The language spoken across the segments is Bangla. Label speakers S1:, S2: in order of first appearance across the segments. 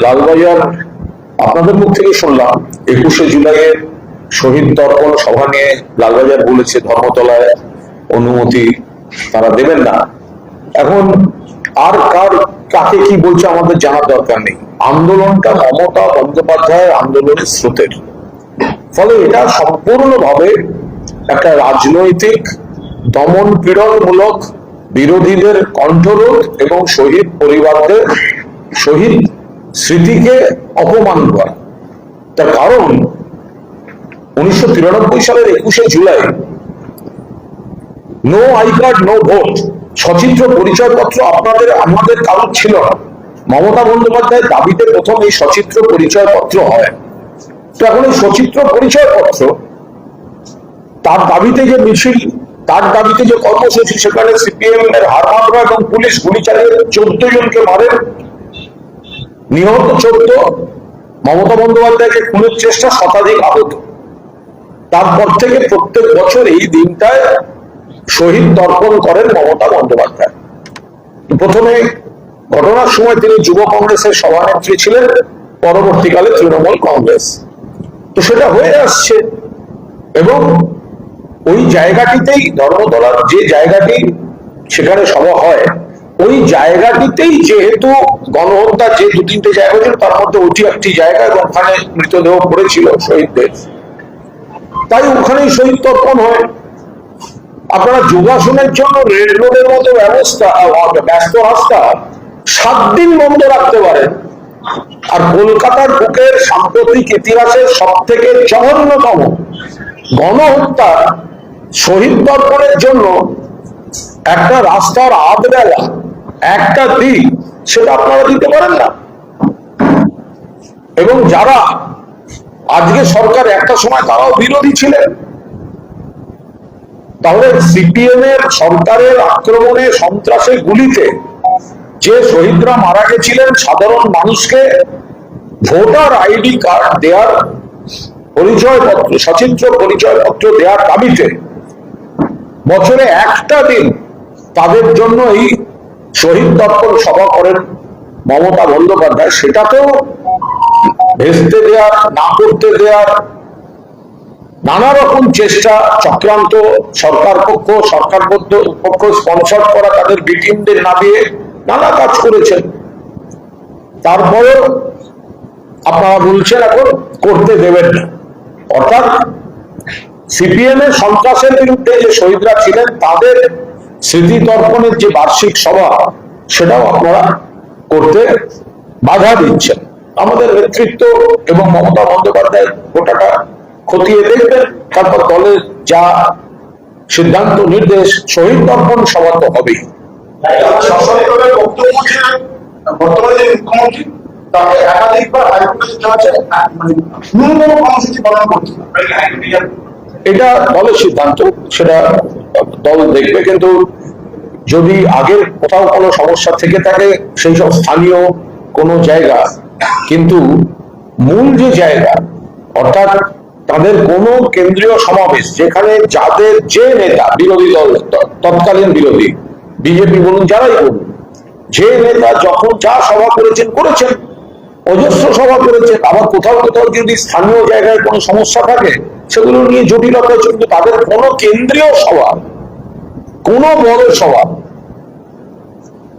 S1: লালবাজার আপনাদের মুখ থেকে শুনলাম 21শে জুলাইয়ের শহীদ তর্পণ সভা নিয়ে লালবাজার বলেছে ধর্মতলায় অনুমতি তারা দেবেন না। এখন আর কাকে কি বলছে আমাদের জানার দরকার নেই। আন্দোলনটা মমতা বন্দ্যোপাধ্যায়ের আন্দোলনের স্রোতের ফলে এটা সম্পূর্ণভাবে একটা রাজনৈতিক দমন পীড়নমূলক বিরোধীদের কণ্ঠরোধ এবং শহীদ পরিবারদের শহীদ স্মৃতিকে অপমান করা। তার কারণ 1993 সালের 21শে July no I card no vote সচিত্র পরিচয়পত্র আমাদের কারোর ছিল না। মমতা বন্দ্যোপাধ্যায়ের দাবিতে প্রথম এই সচিত্র পরিচয়পত্র হয়। তো এখন এই সচিত্র পরিচয়পত্র তার দাবিতে যে মিছিল, তার দাবিতে যে কর্মসূচি, সেখানে সিপিএম এর হারমাত্রা এবং পুলিশ গুলি চালিয়ে 14 জনকে মারে, নিহত 14, মমতা বন্দ্যোপাধ্যায়কে খুনের চেষ্টা, শতাধিক আহত। তারপর থেকে প্রত্যেক বছর এই দিনটায় শহীদ তর্পণ করেন মমতা বন্দ্যোপাধ্যায়। প্রথমে ঘটনার সময় তিনি যুব কংগ্রেসের সভানেত্রী ছিলেন, পরবর্তীকালে তৃণমূল কংগ্রেস। তো সেটা হয়ে আসছে এবং ওই জায়গাটিতেই ধর্মতলার যে জায়গাটি সেখানে সভা হয়, ওই জায়গাটিতেই যেহেতু গণহত্যা যে 2-3টে জায়গা ছিল তার মধ্যে ওটি একটি জায়গা এবং ওখানে মৃতদেহ পড়েছিল শহীদদের, তাই ওখানেই শহীদ তর্পণ হয়। আপনারা যোগাসনের জন্য রেড রোডের মতো ব্যবস্থা ব্যস্ত রাস্তা 7 দিন বন্ধ রাখতে পারেন, আর কলকাতার বুকের সাম্প্রতিক ইতিহাসের সব থেকে জঘন্যতম গণহত্যা শহীদ তর্পণের জন্য একটা রাস্তার আধবেলা একটা দিক সেটা আপনারা দিতে পারেন না। এবং যারা আজকে সরকার, একটা সময় তারাও বিরোধী ছিলেন, তাহলে সিপিএম এর সরকারের আক্রমণে, সন্ত্রাসে, গুলিতে যে শহীদরা মারা গেছিলেন, সাধারণ মানুষকে ভোটার আইডি কার্ড দেওয়ার, পরিচয়পত্র, সচিত্র পরিচয়পত্র দেওয়ার দাবিতে বছরে একটা দিন তাদের জন্য এই শহীদ তর্পণ সভা করেন মমতা বন্দ্যোপাধ্যায়। সেটাকেও ভেস্তে দেওয়ার, না করতে দেওয়ার নানা রকম চেষ্টা, চক্রান্ত, সরকার পক্ষ স্পন্সর করা, তাদের বিটিমদের নামিয়ে নানা কাজ করেছেন। তারপরেও আপনারা বলছেন এখন করতে দেবেন না। অর্থাৎ সিপিএম এর সন্ত্রাসের বিরুদ্ধে যে শহীদরা ছিলেন তাদের স্মৃতি তর্পণের যে বার্ষিক সভা, সেটাও আপনারা করতে বাধা দিচ্ছেন। আমাদের নেতৃত্ব এবং মমতা বন্দ্যোপাধ্যায় গোটাটা খতিয়ে দেখবেন, তারপর দলের যা সিদ্ধান্ত নির্দেশ, শহীদ তর্পণ সভা তো হবেই।
S2: বর্তমানে যে মুখ্যমন্ত্রী তাকে একাধিকবার হাইকোর্টে যেতে হচ্ছে, ন্যূনতম কর্মসূচি পালন করছে না।
S1: এটা দলের সিদ্ধান্ত, সেটা দল দেখবে। কিন্তু যদি আগের কোথাও কোনো সমস্যা থেকে থাকে সেই সব স্থানীয় কোনো জায়গা, কিন্তু মূল যে জায়গা, অর্থাৎ তাদের কোনো কেন্দ্রীয় সমাবেশ যেখানে যাদের যে নেতা, বিরোধী দল, তৎকালীন বিরোধী, বিজেপি বলুন যারাই বলুন, যে নেতা যখন যা সভা করেছেন, অজস্র সভা করেছেন, আবার কোথাও কোথাও যদি স্থানীয় জায়গায় কোনো সমস্যা থাকে সেগুলো নিয়ে জটিলতা হচ্ছে, কিন্তু তাদের কোনো কেন্দ্রীয় সভা, কোনো বড় সভা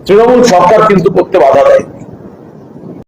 S1: তৃণমূল সরকার কিন্তু করতে বাধা দেয়।